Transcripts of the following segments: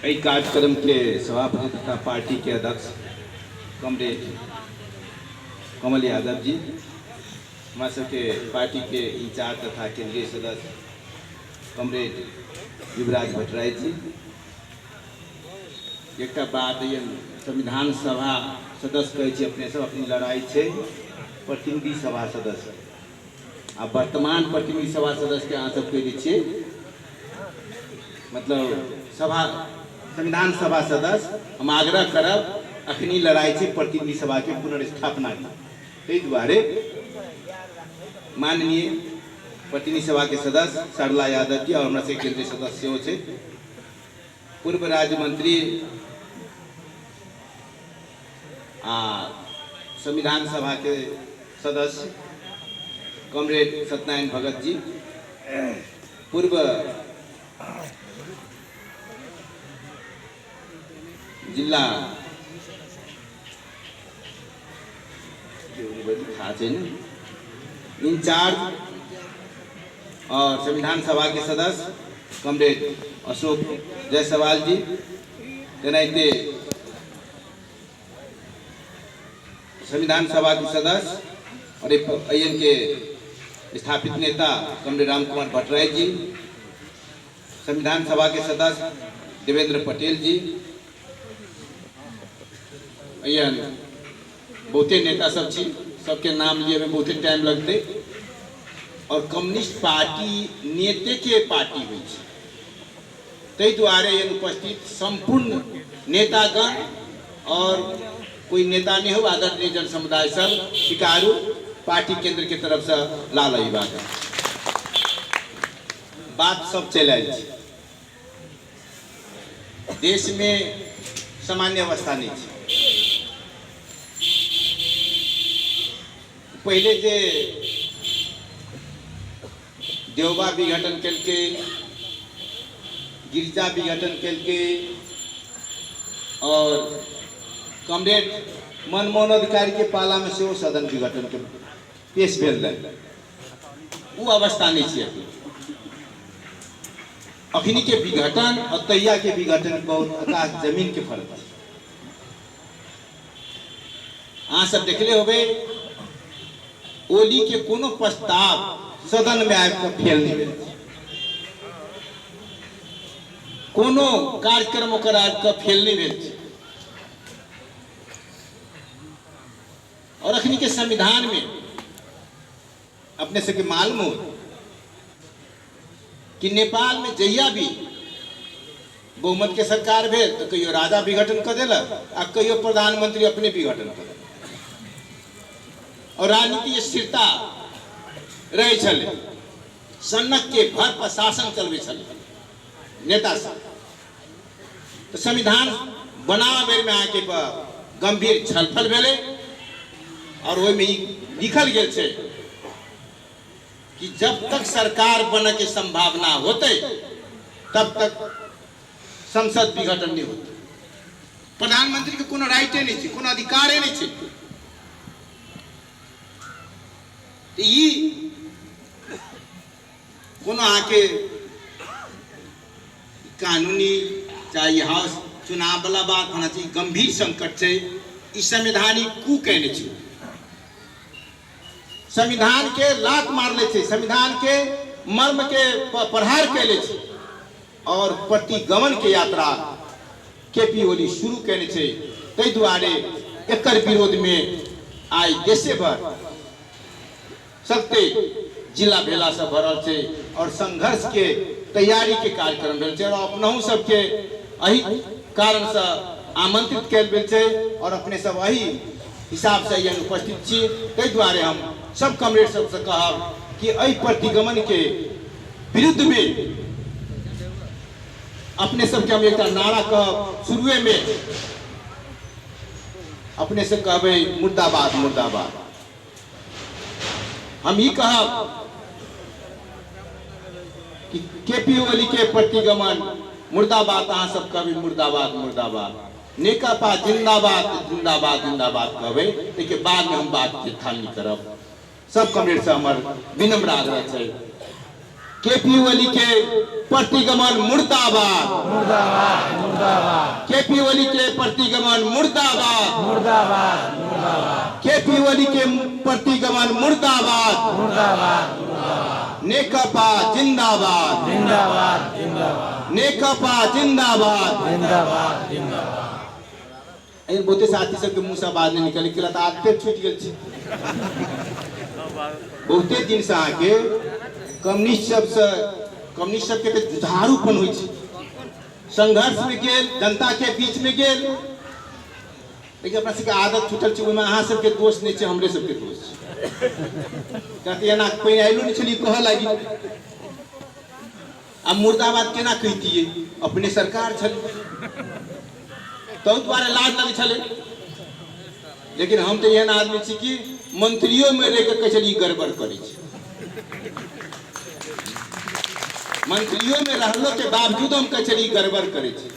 एहि कार्यक्रम के सभापति तथा पार्टी के अध्यक्ष कमरेड कमल यादव जी, हमारा सबके पार्टी के इंचार्ज तथा केंद्रीय सदस्य कमरेड युवराज भट्टराय जी, एक बात ये संविधान सभा सदस्य कहे अपने सब अपनी लड़ाई है प्रतिनिधि सभा सदस्य आ वर्तमान प्रतिनिधि सभा सदस्य के अहाँ सब कह दी मतलब सभा संविधान सभा सदस्य हम आग्रह करब अखनी लड़ाई है प्रतिनिधि सभा के पुनर्स्थापना की दुआरे माननीय प्रतिनिधि सभा के सदस्य सरला यादव जी और हमारे से केंद्रीय सदस्यों से पूर्व राज्य मंत्री संविधान सभा के सदस्य कॉमरेड सत्यनारायण भगत जी, पूर्व जिला इंचार्ज और संविधान सभा के सदस्य कॉमरेड अशोक जायसवाल जी, तेनाइते संविधान सभा के सदस्य और अयन के स्थापित नेता कमरेड राम कुमार भट्टराय जी, संविधान सभा के सदस्य देवेंद्र पटेल जी, अयन बहुते नेता सब छी, सबके नाम लिए में बहुते टाइम लगते और कम्युनिस्ट पार्टी नेते के पार्टी हुई तई द्वारे उपस्थित संपूर्ण नेतागण और कोई नेता नहीं हो आदरणीय जन समुदाय सब शिकारू पार्टी केंद्र के तरफ से लाल बात सब चल देश में सामान्य अवस्था नहीं है। पहले जे देवबा विघटन के गिरजा विघटन के और कॉमरेड मनमोहन अधिकारी के पाला में से वो सदन विघटन के पेश भेल वो अवस्था नहीं है। अखनी के विघटन और तैया के विघटन बहुत आकाश जमीन के फर्क है। अहाँ सब देखले होबे ओली के कोनो प्रस्ताव सदन में आबि के फेल नहीं भेल, कोनो कार्यक्रम ओकर आबि के फेल नहीं भेल। और अखनी के संविधान में अपने से के मालूम हो कि नेपाल में जहिया भी बहुमत के सरकार भेल तो कहियो राजा विघटन कर दिलक आ कहियो प्रधानमंत्री अपने विघटन कर दिलक और राजनीति स्थिरता रहे छले, सनक के भर पर शासन चलबे छले नेता सब। तो संविधान बनावा बेर में आके गंभीर छलफल भेले और वो में लिखल गेल छे कि जब तक सरकार बने के संभावना होते तब तक संसद विघटन नहीं होते। प्रधानमंत्री के कोनो राइटे नहीं, कोनो अधिकार नहीं। तो ये कोनो आके कानूनी चाहे हाउस चुनाव वाला बात होना चाहिए, गंभीर संकट से इस संवैधानिक कू कहने चाहिए। संविधान के लात मारले छे, संविधान के मर्म के प्रहार कैले छे और प्रतिगमन के यात्रा केपी ओली शुरू कहने छे। तै दुआरे एकर विरोध में आज देशे भर सत्ते जिला भेला से भरल छे और संघर्ष के तैयारी के कार्यक्रम भेल छे और अपनहु सबके एही कारण से आमंत्रित कैल गेल छे और अपने सब एही हिसाब से यहाँ उपस्थित छी। तै दुआरे हम सब कमरेड सबसे कहब कि एहि प्रतिगमन के विरुद्ध में अपने सबके हम एक नारा कहब शुरुए में अपने से कहबे मुर्दाबाद मुर्दाबाद। हम ही कहब कि केपी ओली के प्रतिगमन मुर्दाबाद, अहाँ सब कहबे मुर्दाबाद मुर्दाबाद। नेकपा जिंदाबाद जिंदाबाद जिंदाबाद कहबे ताके बाद में हम बात के थाली करब। सब कमरेड से हमर विनम्र आग्रह है। केपी ओली के प्रतिगमन मुर्दाबाद, मुर्दाबाद मुर्दाबाद, केपी ओली के प्रतिगमन मुर्दाबाद, मुर्दाबाद मुर्दाबाद, केपी ओली के प्रतिगमन मुर्दाबाद, मुर्दाबाद, नेकपा जिंदाबाद, जिंदाबाद जिंदाबाद, नेकपा जिंदाबाद, जिंदाबाद जिंदाबाद। बहुते साथी सबके मुंह से आवाज नहीं निकली केला आदते छूट गेल छी। बहुते दिन से आके कम्युनिस्ट सबके जुझारूपन होइ छै, संघर्ष में गेल, जनता के बीच में गेल, लेकिन अपना सबके आदत छूटल छै। ओहिमे अहाँ सबके दोष नहीं छै, हमरे सबके दोष छै। कहते एना कोई आइलो नहीं छली कह लागी। अब मुर्दाबाद केना कहतियै, अपने सरकार छल तो द्वारा लाज लगे छले। लेकिन हम तो एहन आदमी छी कि मंत्रियों में रह के कचरी गड़बड़ करे छी, मंत्रियों में रहलो के बावजूद हम कचरी गड़बड़ करे छी।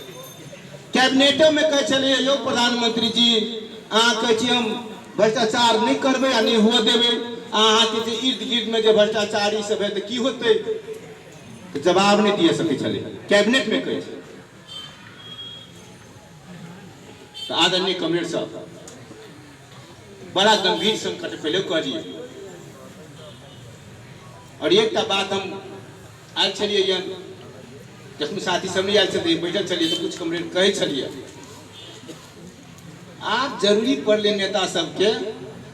कैबिनेटो में कहे चलिए यो प्रधानमंत्री जी अहाँ कहे छी हम भ्रष्टाचार नहीं करबे आ नहीं हुआ देवे, अहाँ के इर्द गिर्द में जो भ्रष्टाचारी सब है तो की होते, तो जवाब नहीं दिए सके छले। कैबिनेट में कहे तो आदरणीय कमरेड साहब बड़ा गंभीर संकट पहले करिए। और एक बात हम आयल छलिए जखन साथी सब नहीं आयल छथिन बैठल छलिए तो कुछ कमरेड कहे छलिए आप जरूरी पड़ले नेता सबके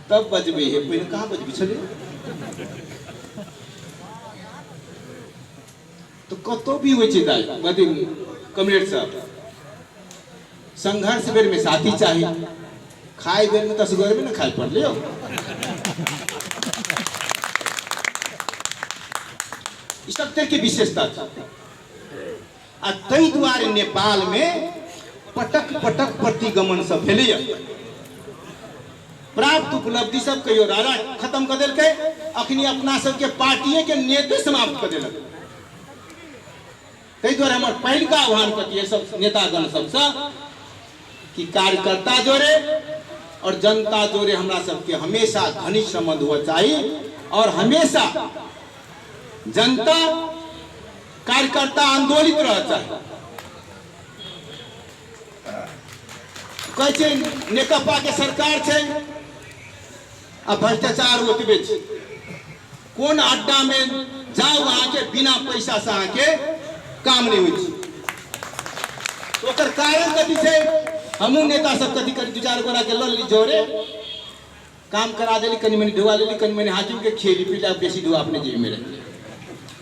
तब बजबे है, पहले कहाँ बजबे छलिए। तो कतो भी हो कमरेड साहब संघर्ष बेर में साथी चाहिए, खाए बेर में तस में ना खाए पड़ लियो। इस तरह की विशेषता था। तई द्वारे नेपाल में पटक पटक प्रतिगमन सब भेलै, प्राप्त उपलब्धि सब कहियो रारा खत्म कर देलकै, अखनी अपना सबके पार्टिये के नेते समाप्त कर देलक। तई द्वारे हमर पहिलका आह्वान करिए सब नेतागण सबसे कि कार्यकर्ता जोरे और जनता जोरे हमरा सबके हमेशा घनिष्ठ संबंध हुआ चाहिए और हमेशा जनता कार्यकर्ता आंदोलित रह चाहिए। कहे नेकपा के सरकार छे आ भ्रष्टाचार ओतबे छे, कोन अड्डा में जाओ वहां के बिना पैसा से अहाँ के काम नहीं हुई। तो ओकर कारण कथी छे, हमू नेता सब कथी करी दू चार गोरा के लल्ली जोरे काम करा देली, कनी मनी ढुआ लेली, कनी मनी हाकिम के खेली पीला, बेसी ढुआ अपने जेब में रखली।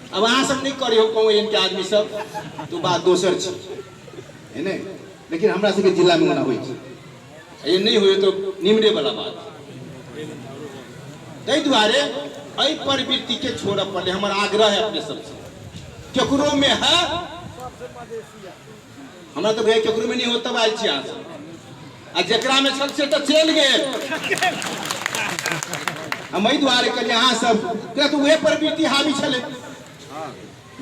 अब अहाँ सब नहीं करे हो कहूँ इनके आदमी सब तो बात दोसर छे है नहीं, लेकिन हमरा सबके जिला में होना हुई ये नहीं हुए तो निमरे वाला बात। तई द्वारे अई प्रवृत्ति के छोड़ पड़े हमारा आग्रह है अपने सबसे, केकरो में है हमरा तो भाई केकरो में नहीं होता आयल छी अहाँ सब, आ जेकरा में छल से तो चल गेल। हम एहि द्वारे कहलिए अहाँ सब तो वह प्रवृत्ति हावी छले,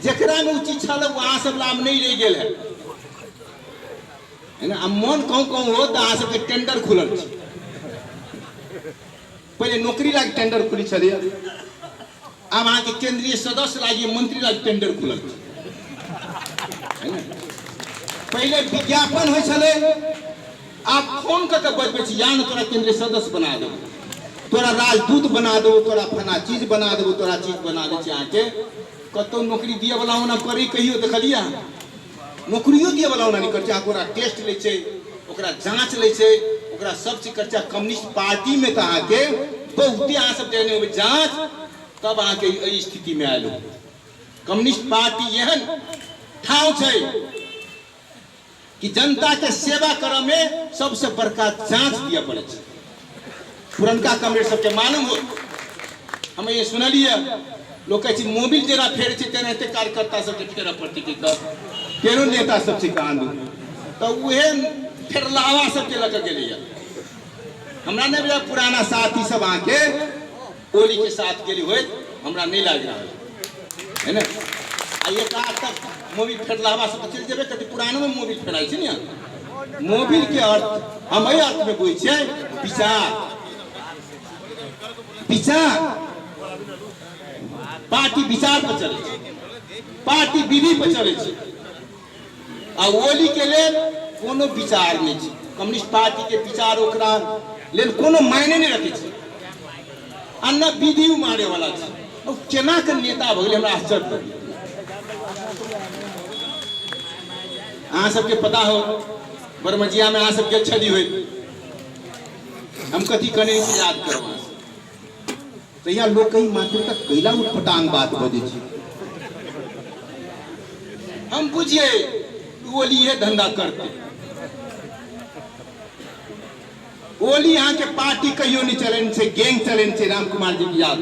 जेकरा में उचित छल वहाँ सब लाभ नहीं रह गेल है ना। मन कहूँ हो तो अहाँ सबके टेंडर खुलल छै, पहले नौकरी लागी टेंडर खुली छलिए, अब अहाँ के केंद्रीय सदस्य लागी मंत्री लागी टेंडर खुलल है ना। पहले विज्ञापन हो छले, आप फोन करके बजबे छी या न तोरा केंद्रीय सदस्य बना दो, तोरा राजदूत बना दो, तोरा फना चीज बना दो, तोरा चीज बना दे छी। अहाँ के कतौ नौकरी दिए वाला होना करी कहियो देखलिए, नौकरियों दिए वाला होना नहीं कर, ओकरा टेस्ट ले छै, ओकरा जांच ले छै, ओकरा सब चीज कर। कम्युनिस्ट पार्टी में तो अहाँ के बहुते अहाँ सब देने हो जांच, तब अहाँ के एहि स्थिति में आयल हो। कम्युनिस्ट पार्टी एहन ठाव छै कि जनता के सेवा करे में सबसे बड़का जांच दिया पड़े छै। पुरनका कमरेड सबके मालूम हो, हम ये सुनलिए लोग कहे मोबिल जेना फेर छै तेनाहिते कार्यकर्ता सबके फेर पड़ती कि केनो नेता सब छै कांदू, तो उहे फेरलावा सबके लग गेलै। हमरा नहीं बुझा पुराना साथी सब अहाँ के ओली के साथ गेली होय, हमरा नहीं लाग रहा है ना। आ ये कहा तक मोबिल फेरलावा सब चल जेबे कति पुरानो में मोबिल फेराई छै ने। मोबिल के अर्थ हम एहि अर्थ में बुझै छियै विचार, विचार पार्टी विचार पर चले, पार्टी विधि पर चले छे आ ओली के लेल कोनो विचार नहीं छे। कम्युनिस्ट पार्टी के विचार ओकरा लेल कोनो मायने नहीं रखे छे आ न विधि मारे वाला छे। केना के नेता भ गेलै हमरा आश्चर्य लगलै। अहाँ सबके पता हो बरमजिया में अहाँ सब गेल छली होय, हम कथी कने याद करब तो यहाँ लोग कहीं मात्र तक कैला उठपटांग बात बजे छी। हम बुझिए ओली ये धंधा करते, ओली यहाँ के पार्टी कहियो नहीं चलन से, गैंग चलन से। राम कुमार जी की याद,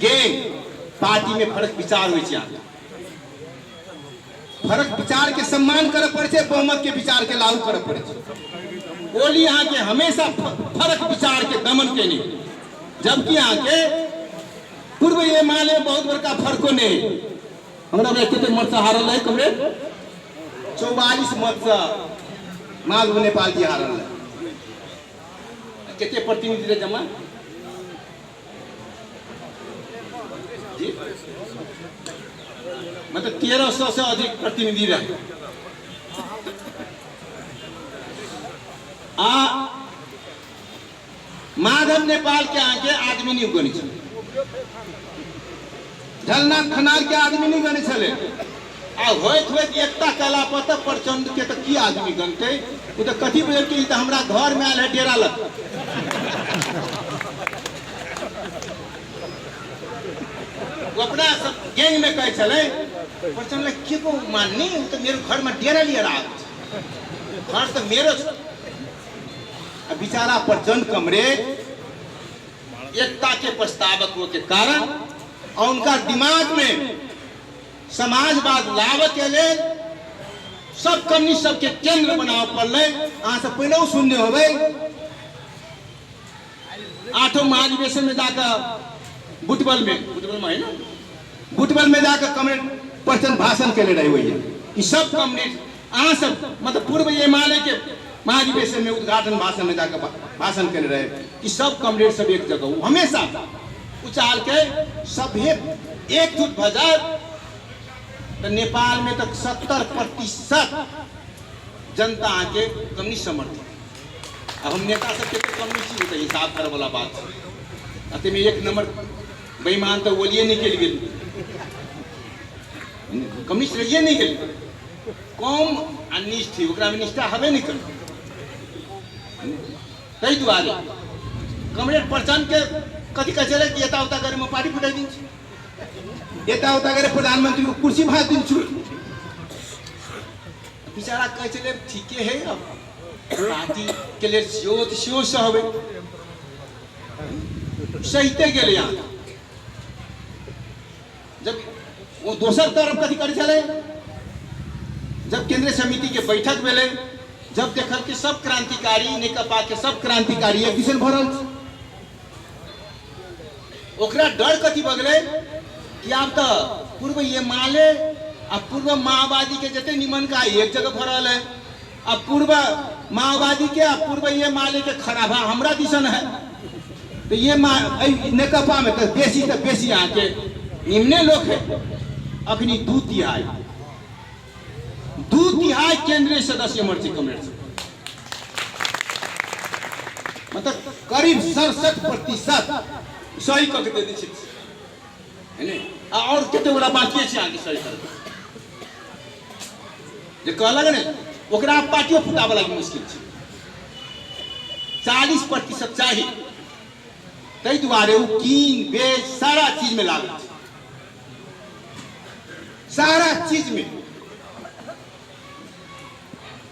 गैंग पार्टी में फर्क विचार हो, फर्क विचार के सम्मान करे पड़े, बहुमत के विचार के लागू करे पड़े। ओली यहाँ के हमेशा फर्क विचार के दमन के नहीं, जबकि यहाँ के पूर्व ये माले बहुत बड़का फर्को नहीं। हमरा कितने मत से हारल है कमरे 44 मत से मालव नेपाल जी हारल है। कितने प्रतिनिधि रहे जमा जी, मतलब 1300 से अधिक प्रतिनिधि रहे। माधव नेपाल के आगे आदमी नहीं गणी छे, झलनाथ खनाल के आदमी नहीं गणी छे। आ होइत होइत एकता कला पर प्रचंड के तो की आदमी गनते, वो तो कथी बोलते तो हमरा घर में आयल है डेरा लग। वो अपना सब गैंग में कहे चले प्रचंड के को माननी, तो मेरे घर में डेरा लिया रहा, घर तो मेरे बेचारा प्रचंड कमरे एकता के प्रस्तावक के कारण और उनका दिमाग में समाजवाद लावे के लिए सब कम्युनिस्ट सब के केंद्र बनाव पड़े। अहाँ सब पहले सुनने हो आठों महाधिवेशन में जाकर बुटबल में है ना, बुटबल में जाकर कम्युनिस्ट प्रचंड भाषण के लिए रहे हुई है कि सब कम्युनिस्ट अहाँ सब मतलब पूर्व ये माले के महाधिवेशन में उद्घाटन भाषण में जाकर भाषण कर रहे कि सब कमरेड सब एक जगह हमेशा उचाल के सब एकजुट भजा। तो नेपाल में तक 70% जनता आके कम्युनिस्ट समर्थन। अब हम नेता सब के कम्युनिस्ट होते हिसाब करे वाला बात है। में एक नंबर बेईमान तो बोलिए निकल गए, कम्युनिस्ट रहिए नहीं गए, कौम अनिष्ठ थी ओकरा में निष्ठा हवे नहीं कर। तई दुआरे कमरेड प्रचंड के कथी कह चले कि एता उता करे में पार्टी फुटाई दिन, एता उता करे प्रधानमंत्री को कुर्सी भाग दिन छु। बेचारा कह चले ठीक है, अब पार्टी के लिए सियो से हवे सहीते गेले। यहाँ जब वो दोसर तरफ कथी करे चले, जब केंद्रीय समिति के बैठक भेले, जब देखल कि सब क्रांतिकारी नेकपा के सब क्रांतिकारी एक दिशा भरल, ओकरा डर कथी बगले कि आप तो पूर्व ये माले अब पूर्व माओवादी के जते निमन का एक जगह भरल है, अब पूर्व माओवादी के अब पूर्व ये माले के खराबा हमरा दिशन है। तो ये नेकपा में तो बेसी आके निम्ने लोग है। अखनी 2/3 केंद्रीय सदस्य मर्ची कम्युनिस्ट, मतलब करीब 67% सही कह दे दी है। और कते गोला बाकी है आगे सही कर जे कहलक ने ओकरा पार्टियों फुटावे लागी मुश्किल छै। 40% चाहिए, तई दुआरे वो कीन बेच सारा चीज में लागल, सारा चीज में।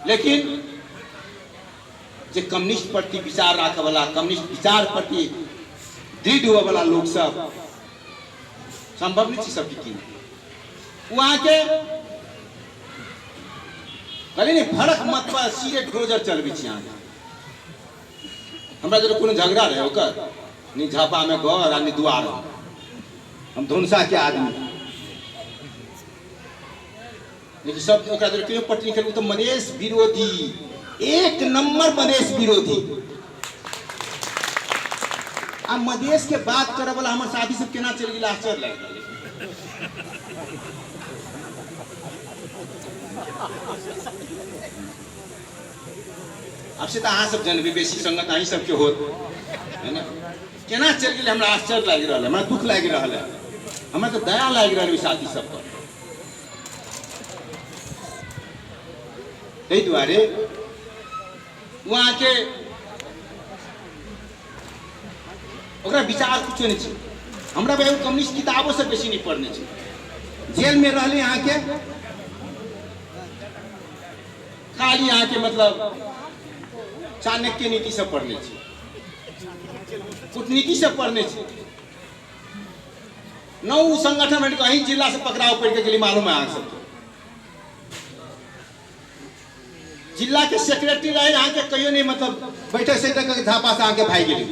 लेकिन जे कम्युनिस्ट प्रति विचार रखे वाला, कम्युनिस्ट विचार प्रति दृढ़ हुआ वाला लोग सब संभव नहीं सब की वहां के कहले नहीं फर्क मत पर सीधे डोजर चलबी छी। हमरा जब कोनो झगड़ा रहे ओकर नहीं झापा में घर आ नहीं दुआर, हम धुनसा के आदमी, लेकिन सब ओकरा जब क्यों पटनी खेल तो मनेश विरोधी, एक नंबर मनेश विरोधी। आ मधेश के बात करे वाला हमारे साथी सब केना चल गया आश्चर्य लग गया। अब से तो अहाँ सब जनबे बेसी संगत अहीं सबके होत है ना। केना चल गए हमरा आश्चर्य लाग रहा है, हमरा दुख लाग रहा है, हमरा तो दया लाग रहा है साथी सब पर। ताहि दुआरे वहाँ के ओकरा विचार कुछ नहीं छै। हमरा भाई कम्युनिस्ट किताबों से बेसी नहीं पढ़ने छै। जेल में रहले यहाँ के खाली यहाँ के मतलब चाणक्य नीति से पढ़ने छै, कूटनीति से पढ़ने छै। नौ संगठन में कहीं जिला से पकड़ाव पड़ के मालूम है अहाँ सबके। जिला के सेक्रेटरी रहे यहाँ के कहियो नहीं मतलब बैठक से झापा से आके भाई गेली।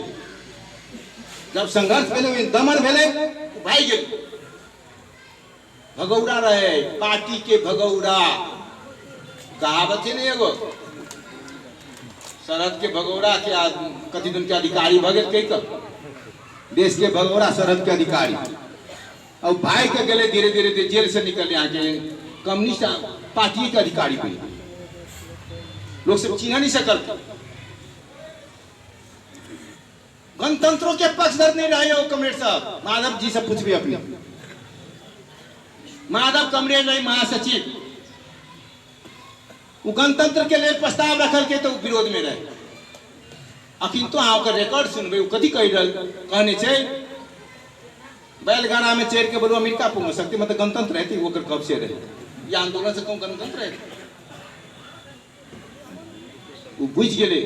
जब संघर्ष भेले दमन भेले भाई गेली। भगौड़ा रहे पार्टी के भगौड़ा, कहावत है नहीं एगो सरहद के भगौड़ा के कथी दिन के अधिकारी भगत कही तब देश के भगौड़ा सरहद के अधिकारी। अब भाई के गले धीरे धीरे जेल से निकल यहाँ के कम्युनिस्ट पार्टी के अधिकारी बने। लोग सब चिन्ह नहीं सकल। गणतंत्रों के पक्षधर नहीं रहे हो कमरेड साहब। माधव जी से पूछबी अपने। माधव कमरेड रहे महासचिव, वो गणतंत्र के लिए प्रस्ताव रखल के तो विरोध में रहे। अखिन तो अहाँ रिकॉर्ड सुनबे वो कथी कह कहने छे बैलगाड़ा में चढ़ के बोलो अमेरिका पहुंच सकती मतलब गणतंत्र रहती वो कब से रहे। ये आंदोलन से कौन गणतंत्र है? वो बुझ गए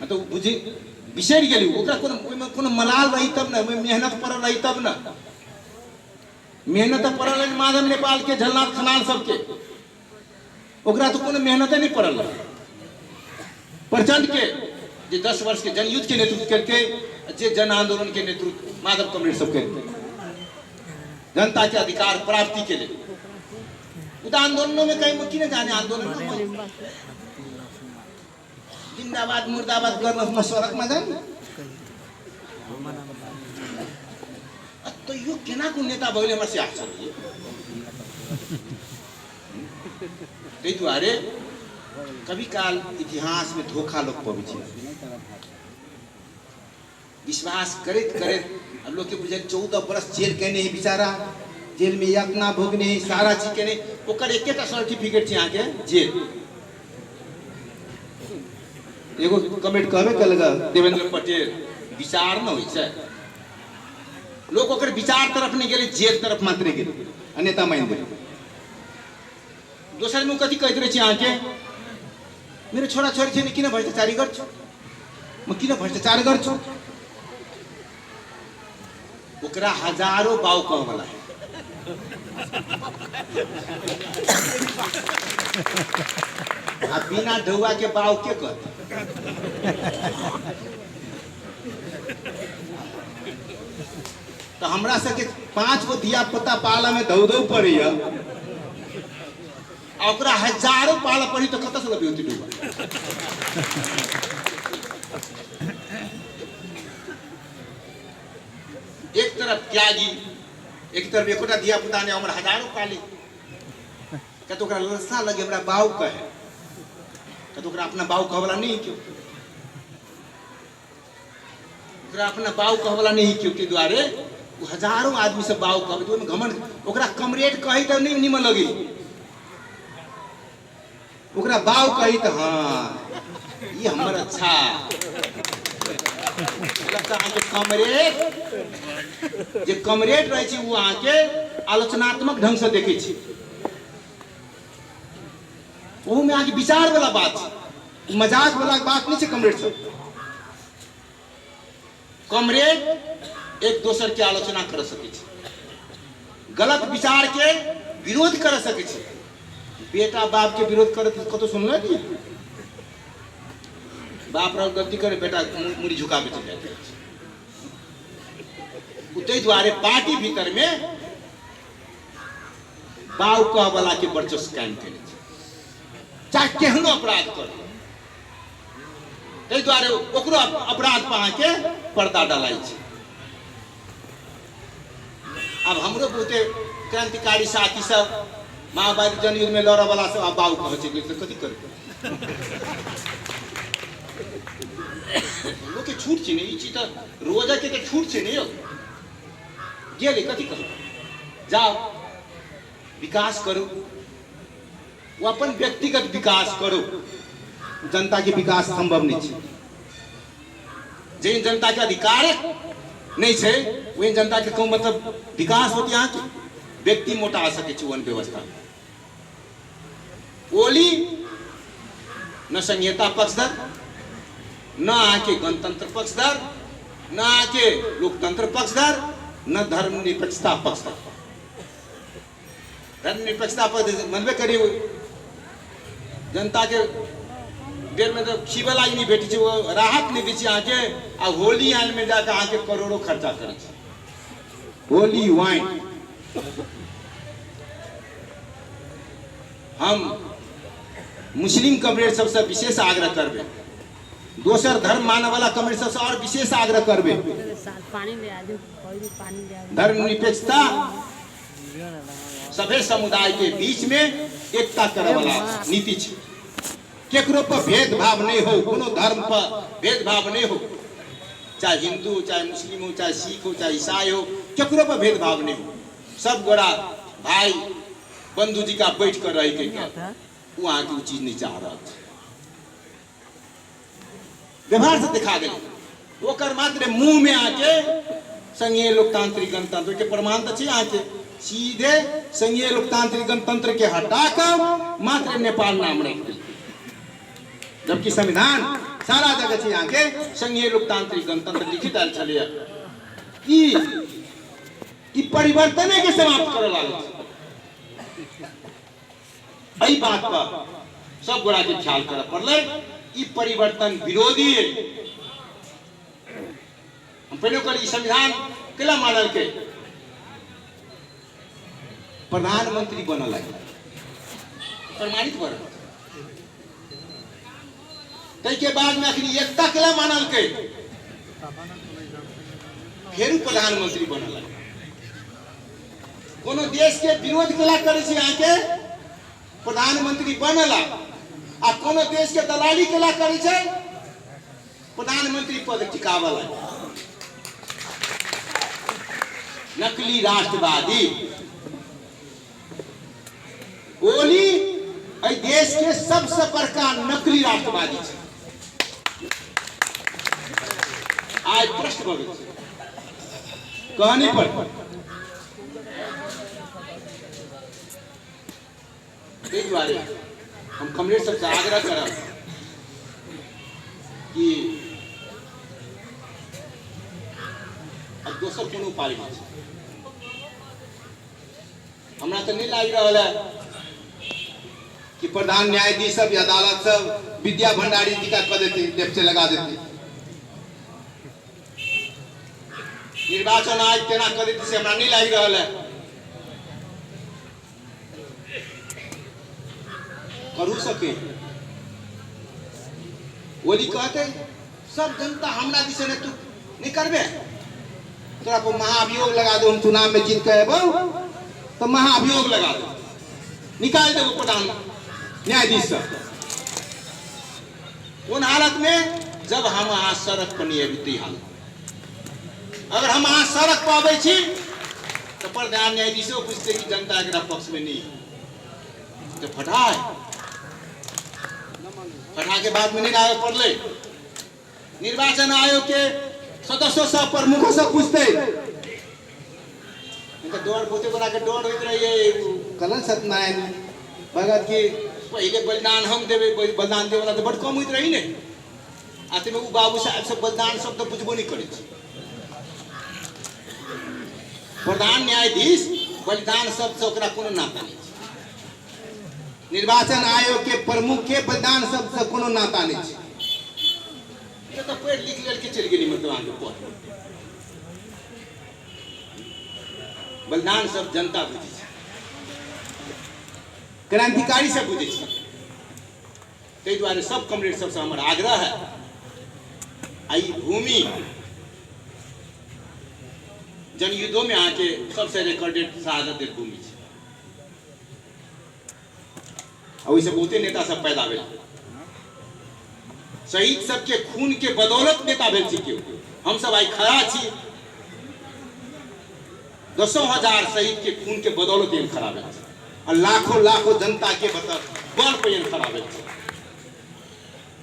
मतलब बुझे बिसर गए। कोनो मलाल रही तब ना, मेहनत पड़ल रही तब ना। मेहनत पड़ल रही माधव नेपाल के झलनाथ खनाल सबके, ओकरा तो कोनो मेहनत नहीं पड़ल। प्रचंड के जे 10 वर्ष के जनयुद्ध के नेतृत्व करके जे जन आंदोलन के नेतृत्व माधव कमरेड सब करके जनता के अधिकार प्राप्ति के लिए उदा आंदोलनों में कहीं मुक्ति न जाने। आंदोलन जिंदाबाद मुर्दाबाद गर्न सड़क में जाए तो यो केना को नेता भइले हमरा से आश्चर्य। ताहि दुआरे कभी काल इतिहास में धोखा लोग पबै छै। विश्वास करते करते लोग के बुझे 14 बरस जेल केने है बेचारा, जेल में यातना भोगने है, सारा चीज केने ओकर एकेटा सर्टिफिकेट छै यहाँ के जेल। एगो कमेंट कहबे कलगा देवेंद्र पटेल विचार न होई छै। लोग ओकर विचार तरफ नहीं गेले, जेल तरफ मात्र गेले नेता मान दे। दोसर में कथी कहते रहे छी यहाँ के मेरो छोरा छोरी छै किन भ्रष्टाचारी गर्छु, म किन भ्रष्टाचार गर्छु। ओकरा हजारों बाव कह वाला है। आ बिना ढौआ के बाव के कहते। तो हमरा सबके 5 गो धिया पुता पाला में धौ धौ पड़े ओकरा हजारों पाला पड़ी तो कत से लबी होती डूबा। एक तरफ त्यागी, एक तरफ एकोटा धिया पुता ने हमर हजारों पाली तो ओकरा ललसा लगे हमरा बाऊ कहे तो ओकरा अपना बाऊ कहवला नहीं क्यों, ओकरा अपना बाऊ कहवला नहीं क्यों के द्वारे वो हजारों आदमी से बाऊ कहबे तो ओमे घमंड ओकरा कमरेड कही तो नहीं निमन लगी, ओकरा बाऊ कही तो हाँ ये हमर अच्छा लगता है। कमरेड जे कमरेड रहे छी वो अहाँ के आलोचनात्मक ढंग से देखे छी, ओहू में अहाँ के विचार वाला बात छै, मजाक वाला बात नहीं छै। कमरेड सब कमरेड एक दोसर के आलोचना कर सके छी, गलत विचार के विरोध कर सके छी। बेटा बाप के विरोध करे कतो सुनल नहीं, बाप रा गलती करे बेटा मुड़ी झुका के चल जाए। उतई द्वारे पार्टी भीतर में बाऊ कह वाला के वर्चस्व कायम करे चाहे केहनो अपराध कर। ताहि द्वारे ओकरो अपराध पर के पर्दा डालाई छै। अब हमरो बहुते क्रांतिकारी साथी सब महाभारत जनयुद्ध में लड़ा वाला सब बाबू कह छै तो कथी कर लोग के छूट छै नहीं, ई चीज तो रोजा के छूट छै नहीं। गेले कथी करू, जाओ विकास करो, वो अपन व्यक्तिगत विकास करो, जनता के विकास संभव नहीं है। जिन जनता के अधिकार नहीं है वही जनता के कहूँ मतलब विकास होती यहाँ के व्यक्ति मोटा सके वन व्यवस्था। ओली न संहिता पक्षधर, न आके गणतंत्र पक्षधर, न आके लोकतंत्र पक्षधर, न धर्मनिरपेक्षता पक्षधर। धर्मनिरपेक्षता पक्ष मनबे करी जनता के बेर में तो खीबे लागी नहीं भेटी छै, वो राहत नहीं दी छै आके। आ होली आन में जाके आके करोड़ों खर्चा करे छै, होली वाइन। हम मुस्लिम कमरेड सबसे विशेष आग्रह करबे, दोसर धर्म माने वाला कमरेड सबसे और विशेष आग्रह करबे, धर्मनिरपेक्षता सभे समुदाय के बीच में एकता करे वाला नीति छै। केकरो पर भेदभाव नहीं हो, कोनो धर्म पर भेदभाव नहीं हो, चाहे हिंदू, चाहे मुस्लिम हो, चाहे सिख हो, चाहे ईसाई हो, केकरो पर भेदभाव नहीं हो। सब गोरा भाई बंधु जी का बैठ कर रह के वहां की चीज नहीं चाह रहा था। व्यवहार से दिखा गए, वो कर मात्र मुंह में आके संघीय लोकतांत्रिक गणतंत्र के प्रमाण तो चाहिए आके सीधे संघीय लोकतांत्रिक गणतंत्र के हटाकर मात्र नेपाल नाम रख दिया, जबकि संविधान सारा जगह से आगे संघीय लोकतांत्रिक गणतंत्र लिखित आयल छलै कि परिवर्तन के समाप्त करे लागल। एहि बात पर सब गोरा के ख्याल करे पड़लै, ई परिवर्तन विरोधी है। हम पहले कर ई संविधान केला मानल के प्रधानमंत्री बनल है, प्रमाणित बनल। के बाद में अखनी एकता केला मानल के फेरू प्रधानमंत्री बनल। कोनो देश के विरोध केला करे छै आके प्रधानमंत्री बनल, आ कोनो देश के दलाली केला करे छै प्रधानमंत्री पद टिकावल। नकली राष्ट्रवादी ओली एहि देश के सबसे बड़का नकली राष्ट्रवादी छै। आज प्रश्न भऽ गेल कहानी पर ताहि दुआरे हम कमरेड सबसे आग्रह करब कि अब दोसर कोनो उपाय नहीं छै। हमरा तो नहीं लागि रहल है कि प्रधान न्यायाधीश सब या अदालत सब विद्या भंडारी जी का कर देते, लेफ्ट लगा देते, निर्वाचन आयोग तेना कर देते से हमरा नहीं लागि रहल है। करू सके ओली कहते सब जनता हमरा दिसे ने तू नहीं करबे, तोरा पर महाभियोग लगा दो, हम चुनाव में जीत के एबो तो महाभियोग लगा दो, निकाल दो प्रधान न्यायाधीश सब। उन हालत में जब हम अहाँ सड़क पर नहीं अभी हालत, अगर हम अहाँ सड़क पर आबै छी तो प्रधान न्यायाधीशो पूछते कि जनता एकरा पक्ष में नहीं तो फटा के बाद में नहीं आयोग पड़ले। निर्वाचन आयोग के सदस्यों सब प्रमुखों सब पूछते डर पोते बना के डर होते रहिए कलन सत्यनारायण भगत की पहले बलिदान हम देवे, बलिदान देवे वाला तो बड़ कम होइत रही ने, आते में वो बाबू साहब सब बलिदान सब तो बुझबो नहीं करे। प्रधान न्यायाधीश बलिदान सब से ओकरा कोनो नाता नहीं। निर्वाचन आयोग के प्रमुख के बलिदान सब से कोनो नाता नहीं। ये तो पढ़ लिख के चल गेली मतलब आगे पर बलिदान सब जनता बुझे, क्रांतिकारी से बुझे। ताहि दुआरे सब कमरेड सबसे हमर आग्रह है, आई भूमि जनयुद्धों में आके सबसे रिकॉर्डेड शहादत देत भूमि है। और वैसे बहुते नेता सब पैदा भेल, शहीद सबके खून के बदौलत नेता भेल छी। क्यों हम सब आई खड़ा छी, 10,000 शहीद के खून के बदौलत एन खड़ा भेल छी, और लाखों लाखों जनता के बल पे एन खड़ा भेल छी।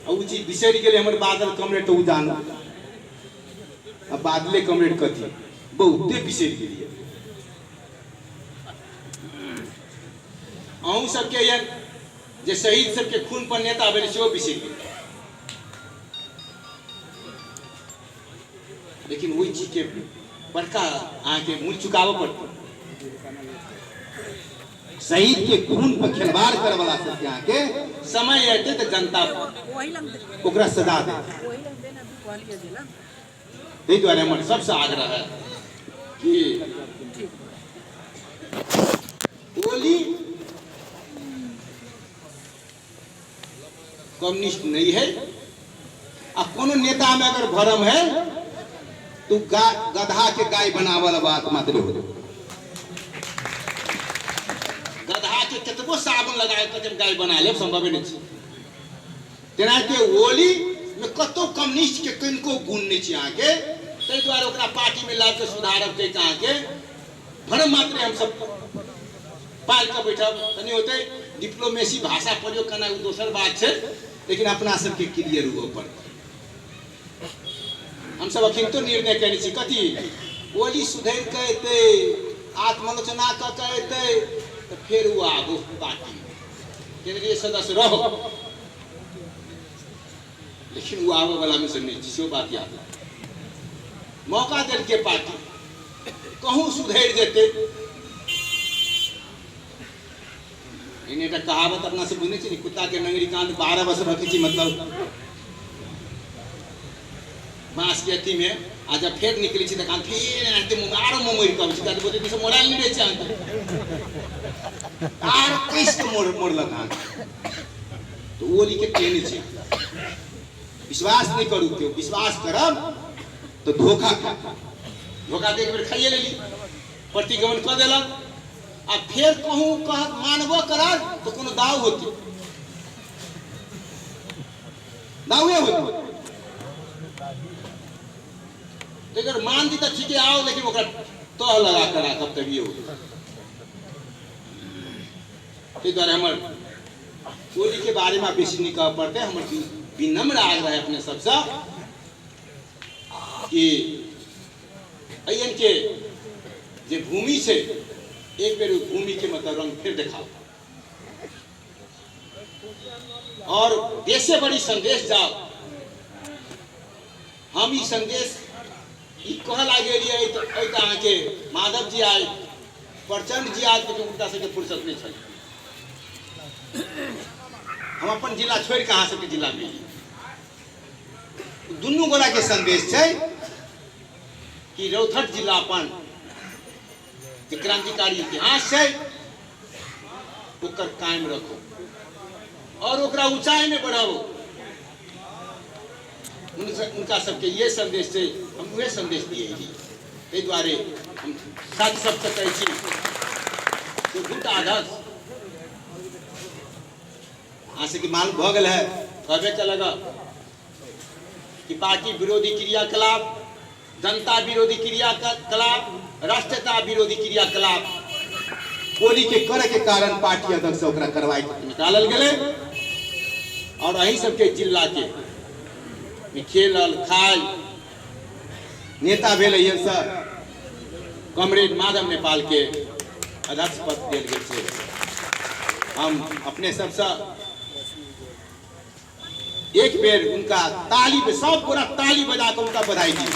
और उ चीज बिसरि गेले हमर बादल कमरेड, तो उ जान अब बादले कमरेड कथी बहुते बिसरि गेलिए। अहूँ सबके ये जे शहीद सबके खून पर नेता भेल सेहो बिसरि गेल, लेकिन वही चीज के बड़का आके मूल चुकाव पड़ता। शहीद के खून पर खिलवाड़ करे वाला सबके आके समय आते तो जनता ओकरा सजा दे। ताहि द्वारे हमर सबसे आग्रह है कि ओली कम्युनिस्ट नहीं है, आ कोनो नेता में अगर भरम है तो गधा के गाय बनावल बात मात्र हो। गधा के कितबो साबुन लगाए तो जब गाय बना ले संभव नहीं। तेना के ओली में कतो कम्युनिस्ट के किनको गुण नहीं छी आके, ताहि द्वारे ओकरा पार्टी में लाके सुधारब के आके भरम मात्र हम सब पाल के बैठब तनी होते। डिप्लोमेसी भाषा प्रयोग करना दोसर बात है, लेकिन अपना सबके क्लियर हुआ पर हम सब अखिन तो निर्णय करने छी कथी ओली सुधर कहते आत्मालोचना कहते तो फिर वो आगो पार्टी केंद्रीय सदस्य रहो, लेकिन वो आवे वाला में से नहीं जिसो बात याद मौका दे के पार्टी कहूँ सुधर देते। इन्हें कहावत अपना से बुझने चाहिए, कुत्ता के नंगरी कांड 12 वर्ष रखी थी, मतलब बांस के अथी में आज फिर निकली थी दुकान फिर आते मुंगारो मोमोर कब छी बोले दिस मोबाइल नहीं बेचे आर किस तो मोड़ लगा तो ओली के ट्रेन छे। विश्वास नहीं करू, क्यों विश्वास करब तो धोखा दे के खाइए लेली, प्रतिगमन कर देलक, आ फिर कहूँ कह मानबो करा तो कोनो दाव होती दावे होती। तो अगर मान दी तो ठीक है आओ, लेकिन ओकरा तह लगा कर तब तक ये हो। तो द्वारा हमर ओली के बारे में बेसी नहीं कह पड़ते। हमर विनम्र आग्रह है अपने सबसे कि अयन के जे भूमि से एक बेर भूमि के मतलब रंग फिर दिखाओ, और देश से बड़ी संदेश जाओ। हम ई संदेश कह लगे तो आके माधव जी आए, प्रचंड जी आज के उनका से फुर्सत नहीं छे। हम अपन जिला छोड़ के अहाँ सबके जिला में दुनू गोरा के संदेश है कि रौथट जिला अपन क्रांतिकारी इतिहास है ओकर कायम रखो और ओकरा ऊंचाई में बढ़ाओ। उनका सबके ये संदेश से हम वह संदेश दिए ताहि द्वारे हम साथ सबसे कहे तो गुट आदर्श यहाँ से कि मालूम भ गल है कहबे चलेगा कि पार्टी विरोधी क्रियाकलाप, जनता विरोधी क्रियाकलाप, राष्ट्रीयता विरोधी क्रियाकलाप ओली के करे के कारण पार्टी अध्यक्ष से ओकरा कार्रवाई निकालल गेले। और अही सबके जिला के खेलल खाय नेता भेल सर कमरेड माधव नेपाल के अध्यक्ष पद दिल गेल छै। हम अपने सबसे एक बेर उनका ताली पे सब पूरा ताली बजा कर उनका बधाई दी।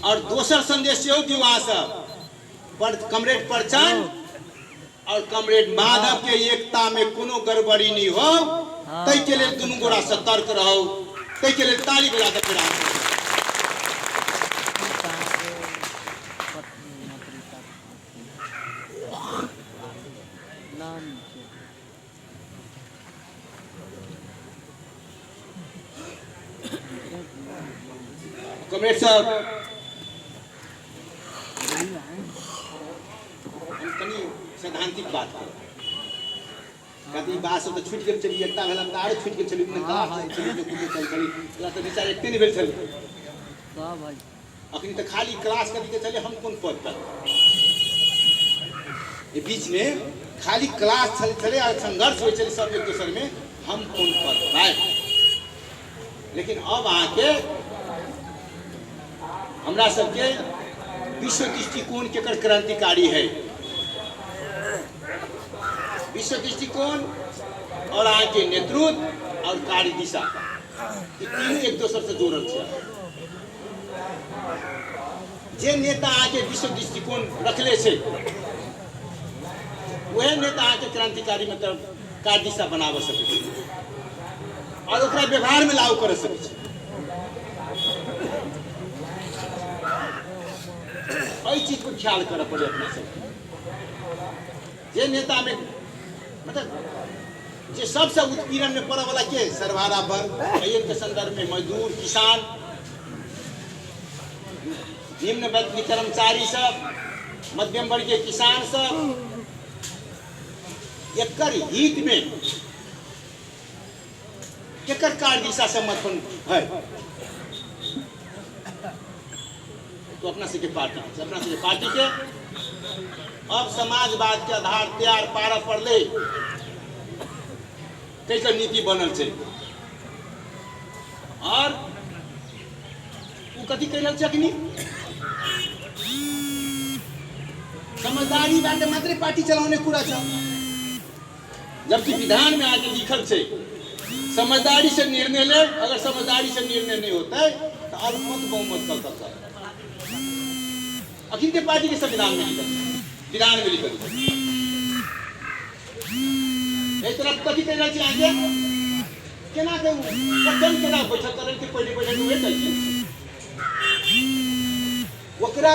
और दोसर संदेश सेहो दियो वहां से कमरेड प्रचंड और कमरेड माधव के एकता में कोनो गड़बड़ी नहीं हो, तै के लिए दुनू गोरा सतर्क रहो, तै के लिए ताली बजा के फिर कॉमरेड साहब हम तनी सैद्धांतिक बात करो कभी बात सब तो छूट के चली एकता भेला त आरो छूट के चली न क्लास चली जो कुछ चल चली तो विचार एकते नहीं भेल चली वाह भाई अखनी तो खाली क्लास कभी के चले हम कौन पद पर ये बीच में खाली क्लास चले चले और संघर्ष हो चले सब एक दूसरे में हम कौन पद पाए लेकिन अब आके हमरा सबके विश्व दृष्टिकोण के कर क्रांतिकारी है विश्व दृष्टिकोण और आगे नेतृत्व और कार्य दिशा ये तीनों एक दूसरे से जोड़ल छे जे नेता आगे विश्व दृष्टिकोण रखले छे वह नेता आगे क्रांतिकारी मतलब कार्य दिशा बनाव सके छे और ओकरा व्यवहार में लागू कर सके छे एहि चीज पर ख्याल करऽ पड़े अपना सब जे नेता में मतलब जे सबसे उत्पीड़न में पड़े वाला के सरवारा वर्ग के संदर्भ में मजदूर किसान निम्न वर्गीय कर्मचारी सब मध्यम वर्गीय किसान सब एकर हित में केकर कार्य दिशा समर्थन है तो अपना से के पार्टी के अब समाजवाद के आधार तैयार पारा पड़ले कैसे नीति बनल छे और उ कथी कैल छे अखनी समझदारी बाटे मात्र पार्टी चलाने कूड़ा छ जबकि विधान में आगे लिखल छे समझदारी से निर्णय ले अगर समझदारी से निर्णय नहीं होता है तो अल्पमत बहुमत कर सकता है अखिल के पार्टी के संविधान में लिखल विधान में लिखल एक तरफ कथी कहल छै आगे केना कहू पटन केना बैठक करे के पहले हुए कहै छै ओकरा